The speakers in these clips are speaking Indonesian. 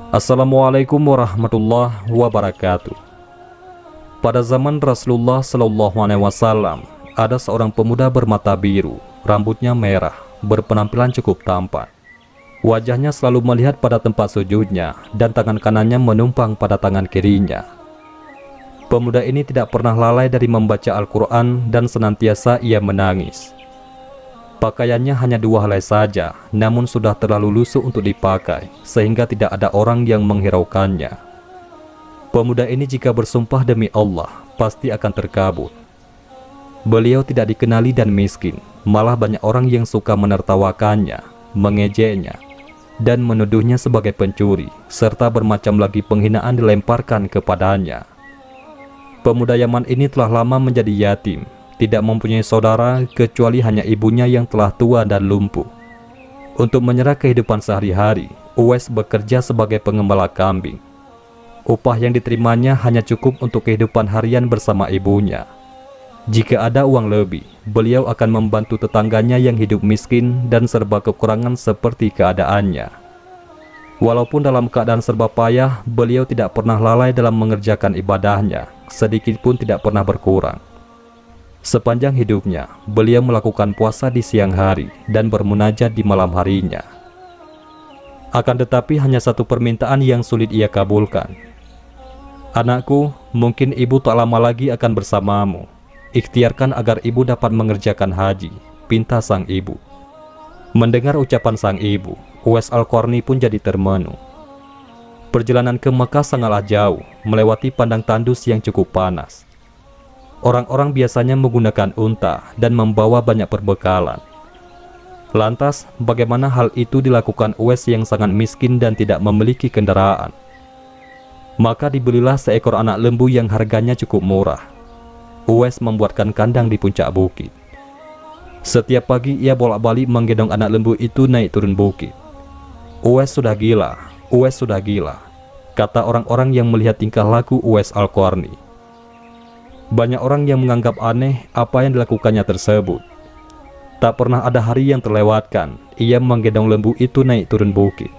Assalamualaikum warahmatullahi wabarakatuh. Pada zaman Rasulullah Shallallahu Alaihi Wasallam, ada seorang pemuda bermata biru, rambutnya merah, berpenampilan cukup tampan. Wajahnya selalu melihat pada tempat sujudnya dan tangan kanannya menumpang pada tangan kirinya. Pemuda ini tidak pernah lalai dari membaca Al-Quran dan senantiasa ia menangis. Pakaiannya hanya 2 helai saja, namun sudah terlalu lusuh untuk dipakai, sehingga tidak ada orang yang menghiraukannya. Pemuda ini jika bersumpah demi Allah, pasti akan terkabul. Beliau tidak dikenali dan miskin, malah banyak orang yang suka menertawakannya, mengejeknya, dan menuduhnya sebagai pencuri, serta bermacam lagi penghinaan dilemparkan kepadanya. Pemuda Yaman ini telah lama menjadi yatim, tidak mempunyai saudara kecuali hanya ibunya yang telah tua dan lumpuh. Untuk menyerah kehidupan sehari-hari, Uwais bekerja sebagai pengembala kambing. Upah yang diterimanya hanya cukup untuk kehidupan harian bersama ibunya. Jika ada uang lebih, beliau akan membantu tetangganya yang hidup miskin dan serba kekurangan seperti keadaannya. Walaupun dalam keadaan serba payah, beliau tidak pernah lalai dalam mengerjakan ibadahnya, sedikit pun tidak pernah berkurang. Sepanjang hidupnya, beliau melakukan puasa di siang hari dan bermunajat di malam harinya. Akan tetapi hanya satu permintaan yang sulit ia kabulkan. "Anakku, mungkin ibu tak lama lagi akan bersamamu. Ikhtiarkan agar ibu dapat mengerjakan haji," pinta sang ibu. Mendengar ucapan sang ibu, Uwais Al-Qarni pun jadi termenung. Perjalanan ke Mekah sangatlah jauh, melewati padang tandus yang cukup panas. Orang-orang biasanya menggunakan unta dan membawa banyak perbekalan. Lantas, bagaimana hal itu dilakukan Uwais yang sangat miskin dan tidak memiliki kendaraan? Maka dibelilah seekor anak lembu yang harganya cukup murah. Uwais membuatkan kandang di puncak bukit. Setiap pagi ia bolak-balik menggendong anak lembu itu naik turun bukit. "Uwais sudah gila, Uwais sudah gila," kata orang-orang yang melihat tingkah laku Uwais Al-Qarni. Banyak orang yang menganggap aneh apa yang dilakukannya tersebut. Tak pernah ada hari yang terlewatkan ia menggendong lembu itu naik turun bukit.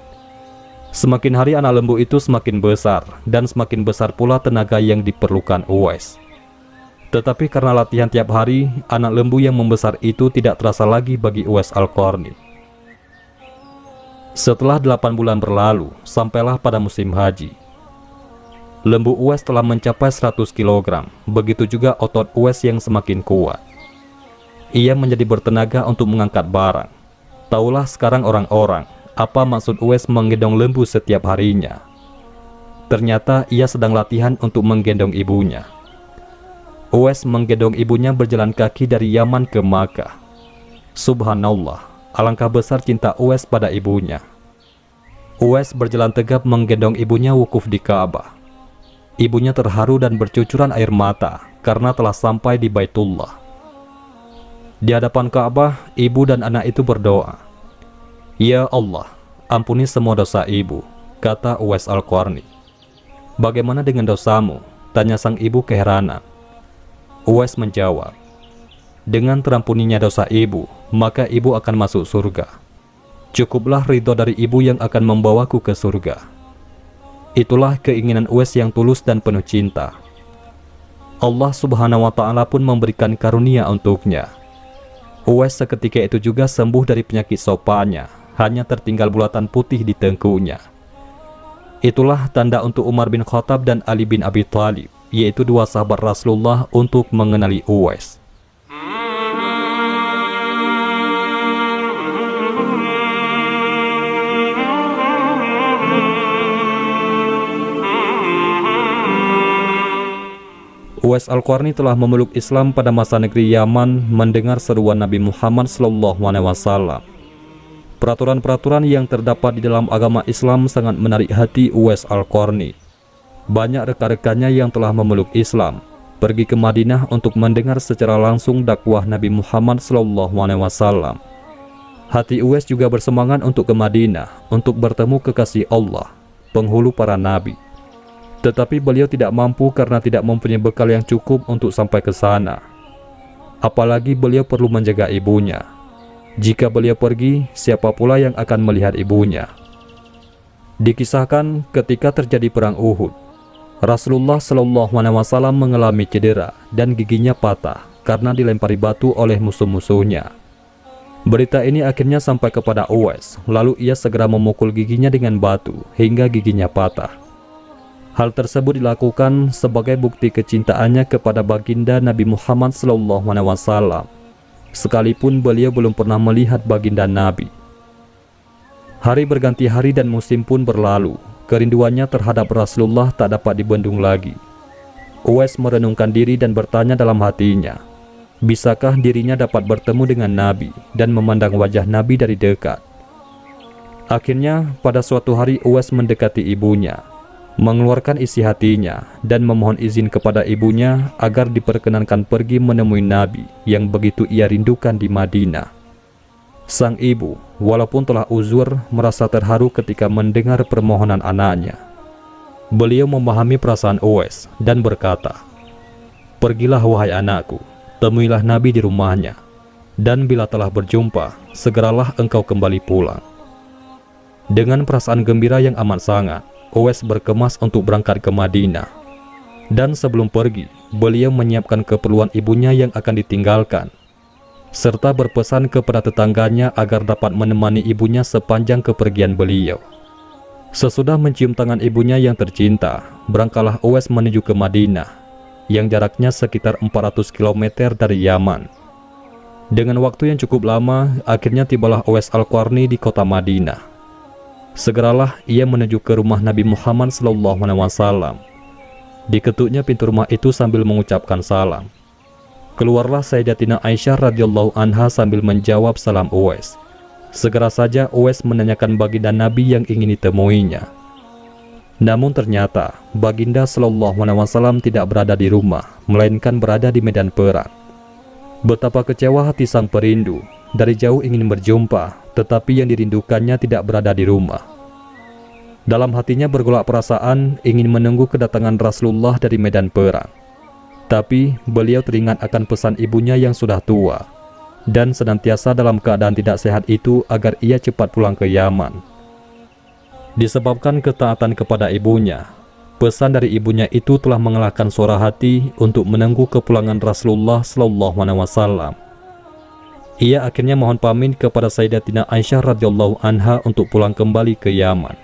Semakin hari anak lembu itu semakin besar, dan semakin besar pula tenaga yang diperlukan Uwais. Tetapi karena latihan tiap hari, anak lembu yang membesar itu tidak terasa lagi bagi Uwais Al-Qarni. Setelah 8 bulan berlalu, sampailah pada musim haji. Lembu Uwais telah mencapai 100 kg, begitu juga otot Uwais yang semakin kuat. Ia menjadi bertenaga untuk mengangkat barang. Taulah sekarang orang-orang, apa maksud Uwais menggendong lembu setiap harinya. Ternyata ia sedang latihan untuk menggendong ibunya. Uwais menggendong ibunya berjalan kaki dari Yaman ke Makkah. Subhanallah, alangkah besar cinta Uwais pada ibunya. Uwais berjalan tegap menggendong ibunya wukuf di Ka'bah. Ibunya terharu dan bercucuran air mata karena telah sampai di Baitullah. Di hadapan Ka'bah, ibu dan anak itu berdoa, "Ya Allah, ampuni semua dosa ibu," kata Uwais Al-Qarni. "Bagaimana dengan dosamu?" tanya sang ibu keheranan. Uwais menjawab, "Dengan terampuninya dosa ibu, maka ibu akan masuk surga. Cukuplah ridho dari ibu yang akan membawaku ke surga." Itulah keinginan Uwais yang tulus dan penuh cinta. Allah Subhanahu wa Ta'ala pun memberikan karunia untuknya. Uwais seketika itu juga sembuh dari penyakit sopannya, hanya tertinggal bulatan putih di tengkuknya. Itulah tanda untuk Umar bin Khattab dan Ali bin Abi Thalib, yaitu 2 sahabat Rasulullah, untuk mengenali Uwais. Uwais Al-Qarni telah memeluk Islam pada masa negeri Yaman mendengar seruan Nabi Muhammad SAW. Peraturan-peraturan yang terdapat di dalam agama Islam sangat menarik hati Uwais Al-Qarni. Banyak rekan-rekannya yang telah memeluk Islam pergi ke Madinah untuk mendengar secara langsung dakwah Nabi Muhammad SAW. Hati Uwais juga bersemangat untuk ke Madinah untuk bertemu kekasih Allah, penghulu para nabi. Tetapi beliau tidak mampu karena tidak mempunyai bekal yang cukup untuk sampai ke sana. Apalagi beliau perlu menjaga ibunya. Jika beliau pergi, siapa pula yang akan melihat ibunya? Dikisahkan ketika terjadi perang Uhud, Rasulullah Shallallahu Alaihi Wasallam mengalami cedera dan giginya patah karena dilempari batu oleh musuh-musuhnya. Berita ini akhirnya sampai kepada Uwais, lalu ia segera memukul giginya dengan batu hingga giginya patah. Hal tersebut dilakukan sebagai bukti kecintaannya kepada baginda Nabi Muhammad SAW, sekalipun beliau belum pernah melihat baginda Nabi. Hari berganti hari dan musim pun berlalu, kerinduannya terhadap Rasulullah tak dapat dibendung lagi. Uwais merenungkan diri dan bertanya dalam hatinya, bisakah dirinya dapat bertemu dengan Nabi dan memandang wajah Nabi dari dekat? Akhirnya, pada suatu hari Uwais mendekati ibunya, mengeluarkan isi hatinya dan memohon izin kepada ibunya agar diperkenankan pergi menemui Nabi yang begitu ia rindukan di Madinah. Sang ibu, walaupun telah uzur, merasa terharu ketika mendengar permohonan anaknya. Beliau memahami perasaan Uwais dan berkata, "Pergilah wahai anakku, temuilah Nabi di rumahnya, dan bila telah berjumpa, segeralah engkau kembali pulang." Dengan perasaan gembira yang amat sangat, Uwais berkemas untuk berangkat ke Madinah. Dan sebelum pergi, beliau menyiapkan keperluan ibunya yang akan ditinggalkan, serta berpesan kepada tetangganya agar dapat menemani ibunya sepanjang kepergian beliau. Sesudah mencium tangan ibunya yang tercinta, berangkatlah Uwais menuju ke Madinah, yang jaraknya sekitar 400 km dari Yaman. Dengan waktu yang cukup lama, akhirnya tibalah Uwais Al-Qarni di kota Madinah. Segeralah ia menuju ke rumah Nabi Muhammad SAW. Diketuknya pintu rumah itu sambil mengucapkan salam. Keluarlah Sayyidatina Aisyah radhiyallahu anha sambil menjawab salam Uwais. Segera saja Uwais menanyakan baginda Nabi yang ingin ditemuinya. Namun ternyata baginda Shallallahu Alaihi Wasallam tidak berada di rumah, melainkan berada di medan perang. Betapa kecewa hati sang perindu, dari jauh ingin berjumpa, tetapi yang dirindukannya tidak berada di rumah. Dalam hatinya bergolak perasaan ingin menunggu kedatangan Rasulullah dari medan perang. Tapi beliau teringat akan pesan ibunya yang sudah tua dan senantiasa dalam keadaan tidak sehat itu agar ia cepat pulang ke Yaman. Disebabkan ketaatan kepada ibunya, pesan dari ibunya itu telah mengalahkan suara hati untuk menunggu kepulangan Rasulullah SAW. Ia akhirnya mohon pamit kepada Sayyidatina Aisyah radhiyallahu anha untuk pulang kembali ke Yaman.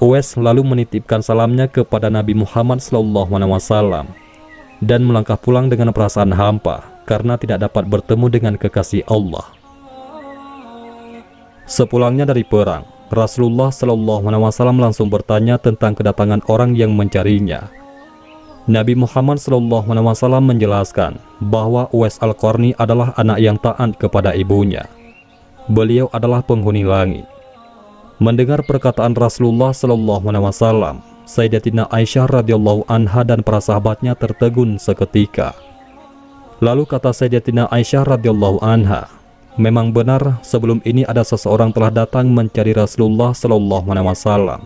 Uwais lalu menitipkan salamnya kepada Nabi Muhammad SAW dan melangkah pulang dengan perasaan hampa karena tidak dapat bertemu dengan kekasih Allah. Sepulangnya dari perang, Rasulullah SAW langsung bertanya tentang kedatangan orang yang mencarinya. Nabi Muhammad SAW menjelaskan bahwa Uwais Al-Qarni adalah anak yang taat kepada ibunya. Beliau adalah penghuni langit. Mendengar perkataan Rasulullah SAW, Sayyidatina Aisyah radhiyallahu anha dan para sahabatnya tertegun seketika. Lalu kata Sayyidatina Aisyah radhiyallahu anha, memang benar sebelum ini ada seseorang telah datang mencari Rasulullah SAW.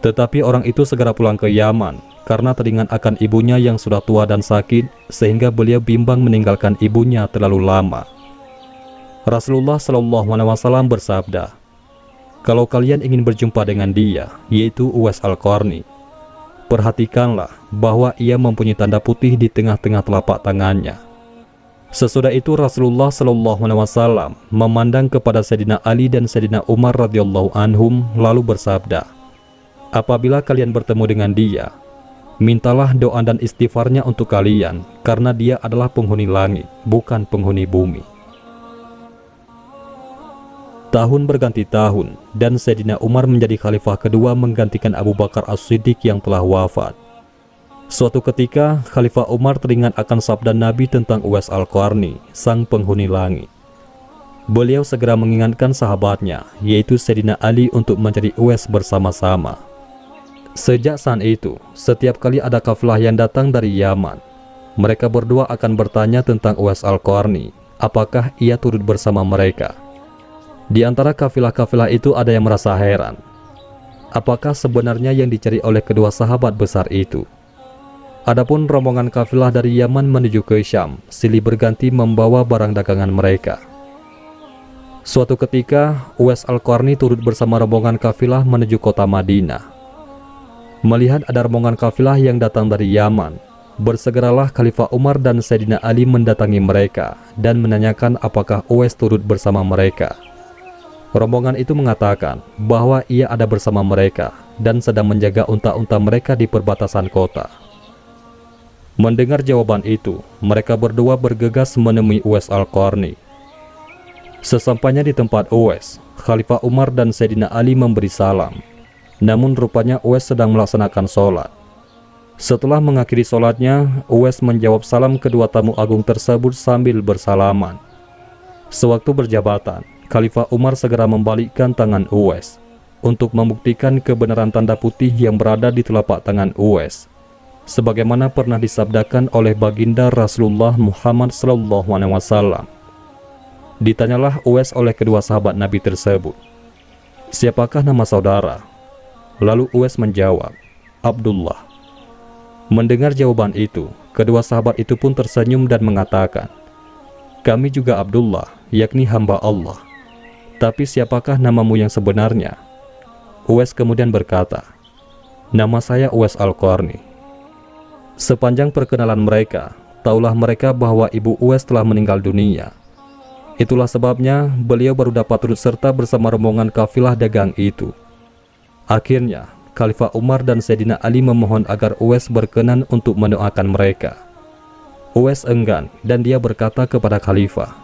Tetapi orang itu segera pulang ke Yaman karena teringat akan ibunya yang sudah tua dan sakit, sehingga beliau bimbang meninggalkan ibunya terlalu lama. Rasulullah SAW bersabda, "Kalau kalian ingin berjumpa dengan dia, yaitu Uwais Al-Qarni, perhatikanlah bahwa ia mempunyai tanda putih di tengah-tengah telapak tangannya." Sesudah itu Rasulullah SAW memandang kepada Sayyidina Ali dan Sayyidina Umar radhiyallahu anhum lalu bersabda, "Apabila kalian bertemu dengan dia, mintalah doa dan istighfarnya untuk kalian, karena dia adalah penghuni langit, bukan penghuni bumi." Tahun berganti tahun, dan Sayyidina Umar menjadi khalifah kedua menggantikan Abu Bakar As-Siddiq yang telah wafat. Suatu ketika, Khalifah Umar teringat akan sabda Nabi tentang Uwais Al-Qarni, sang penghuni langit. Beliau segera mengingatkan sahabatnya, yaitu Sayyidina Ali, untuk mencari Uwais bersama-sama. Sejak saat itu, setiap kali ada kafilah yang datang dari Yaman, mereka berdua akan bertanya tentang Uwais Al-Qarni, apakah ia turut bersama mereka. Di antara kafilah-kafilah itu ada yang merasa heran, apakah sebenarnya yang dicari oleh kedua sahabat besar itu. Adapun rombongan kafilah dari Yaman menuju ke Syam silih berganti membawa barang dagangan mereka. Suatu ketika, Uwais Al-Qarni turut bersama rombongan kafilah menuju kota Madinah. Melihat ada rombongan kafilah yang datang dari Yaman, bersegeralah Khalifah Umar dan Sayyidina Ali mendatangi mereka dan menanyakan apakah Uwais turut bersama mereka. Rombongan itu mengatakan bahwa ia ada bersama mereka dan sedang menjaga unta-unta mereka di perbatasan kota. Mendengar jawaban itu, mereka berdua bergegas menemui Uwais Al-Qarni. Sesampainya di tempat Uwais, Khalifah Umar dan Sayyidina Ali memberi salam. Namun rupanya Uwais sedang melaksanakan sholat. Setelah mengakhiri sholatnya, Uwais menjawab salam kedua tamu agung tersebut sambil bersalaman. Sewaktu berjabatan, Khalifah Umar segera membalikkan tangan Uwais untuk membuktikan kebenaran tanda putih yang berada di telapak tangan Uwais, sebagaimana pernah disabdakan oleh baginda Rasulullah Muhammad SAW. Ditanyalah Uwais oleh kedua sahabat Nabi tersebut, "Siapakah nama saudara?" Lalu Uwais menjawab, "Abdullah." Mendengar jawaban itu, kedua sahabat itu pun tersenyum dan mengatakan, "Kami juga Abdullah, yakni hamba Allah. Tapi siapakah namamu yang sebenarnya?" Uwais kemudian berkata, "Nama saya Uwais Al-Qarni." Sepanjang perkenalan mereka, taulah mereka bahwa ibu Uwais telah meninggal dunia. Itulah sebabnya beliau baru dapat turut serta bersama rombongan kafilah dagang itu. Akhirnya, Khalifah Umar dan Sayyidina Ali memohon agar Uwais berkenan untuk mendoakan mereka. Uwais enggan dan dia berkata kepada Khalifah,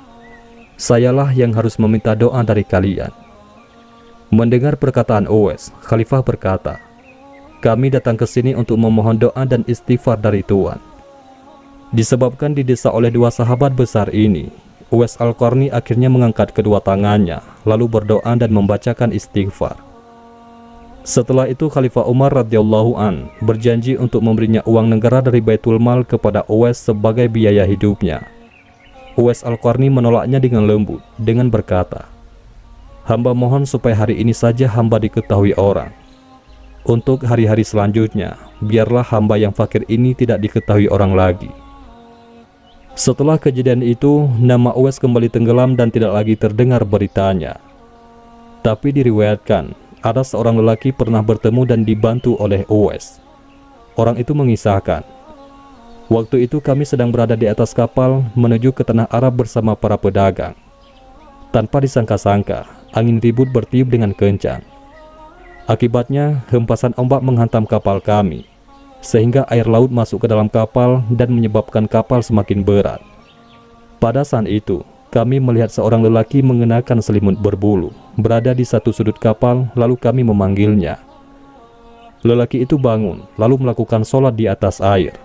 "Sayalah yang harus meminta doa dari kalian." Mendengar perkataan Uwais, Khalifah berkata, "Kami datang ke sini untuk memohon doa dan istighfar dari Tuhan." Disebabkan didesak oleh dua sahabat besar ini, Uwais Al-Qarni akhirnya mengangkat kedua tangannya, lalu berdoa dan membacakan istighfar. Setelah itu Khalifah Umar radhiyallahu an berjanji untuk memberinya uang negara dari Baitul Mal kepada Uwais sebagai biaya hidupnya. Uwais Al-Qarni menolaknya dengan lembut dengan berkata, "Hamba mohon supaya hari ini saja hamba diketahui orang. Untuk hari-hari selanjutnya, biarlah hamba yang fakir ini tidak diketahui orang lagi." Setelah kejadian itu, nama Uwais kembali tenggelam dan tidak lagi terdengar beritanya. Tapi diriwayatkan, ada seorang lelaki pernah bertemu dan dibantu oleh Uwais. Orang itu mengisahkan, "Waktu itu kami sedang berada di atas kapal menuju ke tanah Arab bersama para pedagang. Tanpa disangka-sangka, angin ribut bertiup dengan kencang. Akibatnya, hempasan ombak menghantam kapal kami, sehingga air laut masuk ke dalam kapal dan menyebabkan kapal semakin berat. Pada saat itu, kami melihat seorang lelaki mengenakan selimut berbulu berada di satu sudut kapal, lalu kami memanggilnya. Lelaki itu bangun, lalu melakukan sholat di atas air.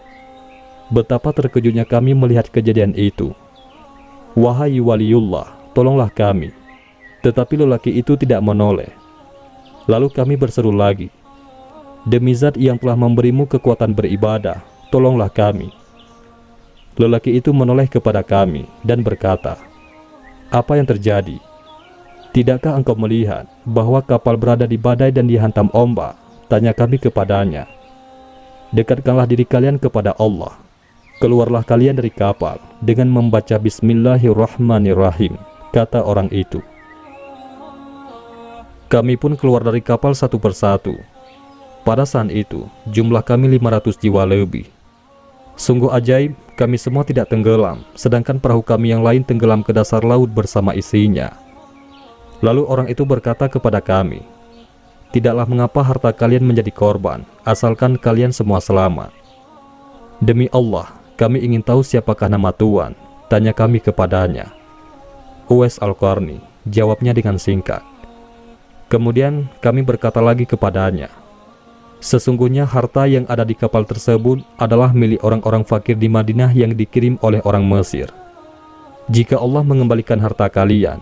Betapa terkejutnya kami melihat kejadian itu. Wahai waliullah, tolonglah kami." Tetapi lelaki itu tidak menoleh. Lalu kami berseru lagi, "Demi Zat yang telah memberimu kekuatan beribadah, tolonglah kami." Lelaki itu menoleh kepada kami dan berkata, "Apa yang terjadi? Tidakkah engkau melihat bahwa kapal berada di badai dan dihantam ombak?" Tanya kami kepadanya. "Dekatkanlah diri kalian kepada Allah. Keluarlah kalian dari kapal dengan membaca Bismillahirrahmanirrahim," kata orang itu. Kami pun keluar dari kapal satu persatu. Pada saat itu, jumlah kami 500 jiwa lebih. Sungguh ajaib, kami semua tidak tenggelam, sedangkan perahu kami yang lain tenggelam ke dasar laut bersama isinya. Lalu orang itu berkata kepada kami, "Tidaklah mengapa harta kalian menjadi korban, asalkan kalian semua selamat." "Demi Allah, kami ingin tahu siapakah nama Tuhan," tanya kami kepadanya. "Uwais Al-Qarni," jawabnya dengan singkat. Kemudian kami berkata lagi kepadanya, "Sesungguhnya harta yang ada di kapal tersebut adalah milik orang-orang fakir di Madinah yang dikirim oleh orang Mesir. Jika Allah mengembalikan harta kalian,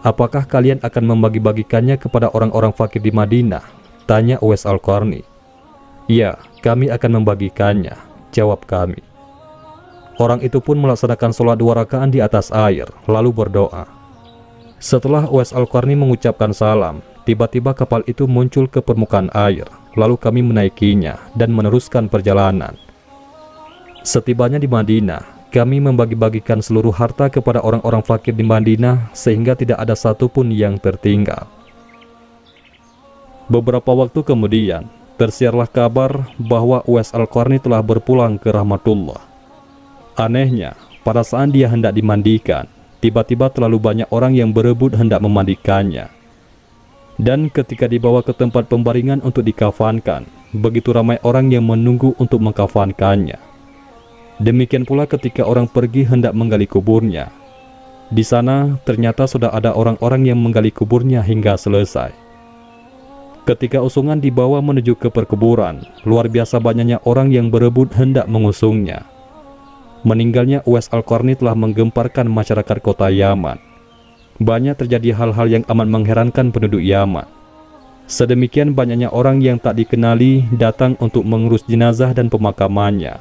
apakah kalian akan membagi-bagikannya kepada orang-orang fakir di Madinah?" tanya Uwais Al-Qarni. "Ya, kami akan membagikannya," jawab kami. Orang itu pun melaksanakan sholat 2 rakaat di atas air, lalu berdoa. Setelah Uwais Al-Qarni mengucapkan salam, tiba-tiba kapal itu muncul ke permukaan air, lalu kami menaikinya dan meneruskan perjalanan. Setibanya di Madinah, kami membagi-bagikan seluruh harta kepada orang-orang fakir di Madinah sehingga tidak ada satupun yang tertinggal. Beberapa waktu kemudian, tersiarlah kabar bahwa Uwais Al-Qarni telah berpulang ke rahmatullah. Anehnya, pada saat dia hendak dimandikan, tiba-tiba terlalu banyak orang yang berebut hendak memandikannya. Dan ketika dibawa ke tempat pembaringan untuk dikafankan, begitu ramai orang yang menunggu untuk mengkafankannya. Demikian pula ketika orang pergi hendak menggali kuburnya. Di sana ternyata sudah ada orang-orang yang menggali kuburnya hingga selesai. Ketika usungan dibawa menuju ke perkuburan, luar biasa banyaknya orang yang berebut hendak mengusungnya. Meninggalnya Uwais Al-Qarni telah menggemparkan masyarakat kota Yaman. Banyak terjadi hal-hal yang amat mengherankan penduduk Yaman. Sedemikian banyaknya orang yang tak dikenali datang untuk mengurus jenazah dan pemakamannya.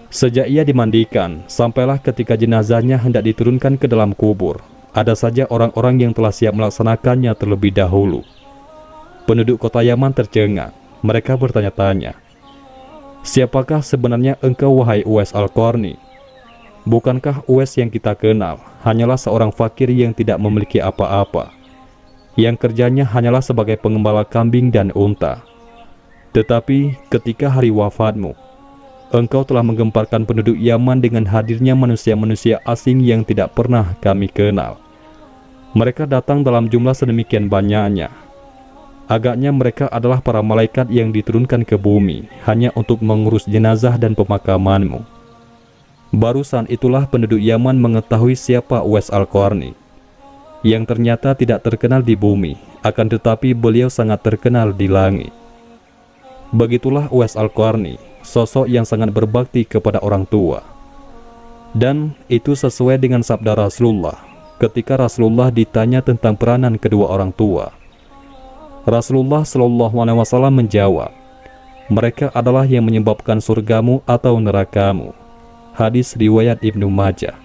Sejak ia dimandikan, sampailah ketika jenazahnya hendak diturunkan ke dalam kubur, ada saja orang-orang yang telah siap melaksanakannya terlebih dahulu. Penduduk kota Yaman tercengang. Mereka bertanya-tanya, "Siapakah sebenarnya engkau, wahai Uwais Al-Qarni? Bukankah Uwais yang kita kenal hanyalah seorang fakir yang tidak memiliki apa-apa, yang kerjanya hanyalah sebagai pengembala kambing dan unta? Tetapi ketika hari wafatmu, engkau telah menggemparkan penduduk Yaman dengan hadirnya manusia-manusia asing yang tidak pernah kami kenal. Mereka datang dalam jumlah sedemikian banyaknya. Agaknya mereka adalah para malaikat yang diturunkan ke bumi hanya untuk mengurus jenazah dan pemakamanmu." Barusan itulah penduduk Yaman mengetahui siapa Uwais Al-Qarni, yang ternyata tidak terkenal di bumi, akan tetapi beliau sangat terkenal di langit. Begitulah Uwais Al-Qarni, sosok yang sangat berbakti kepada orang tua. Dan itu sesuai dengan sabda Rasulullah ketika Rasulullah ditanya tentang peranan kedua orang tua. Rasulullah SAW menjawab, "Mereka adalah yang menyebabkan surgamu atau nerakamu." Hadis riwayat Ibnu Majah.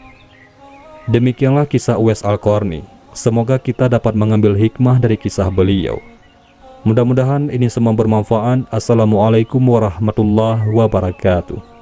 Demikianlah kisah Uwais Al-Qarni. Semoga kita dapat mengambil hikmah dari kisah beliau. Mudah-mudahan ini semua bermanfaat. Assalamualaikum warahmatullahi wabarakatuh.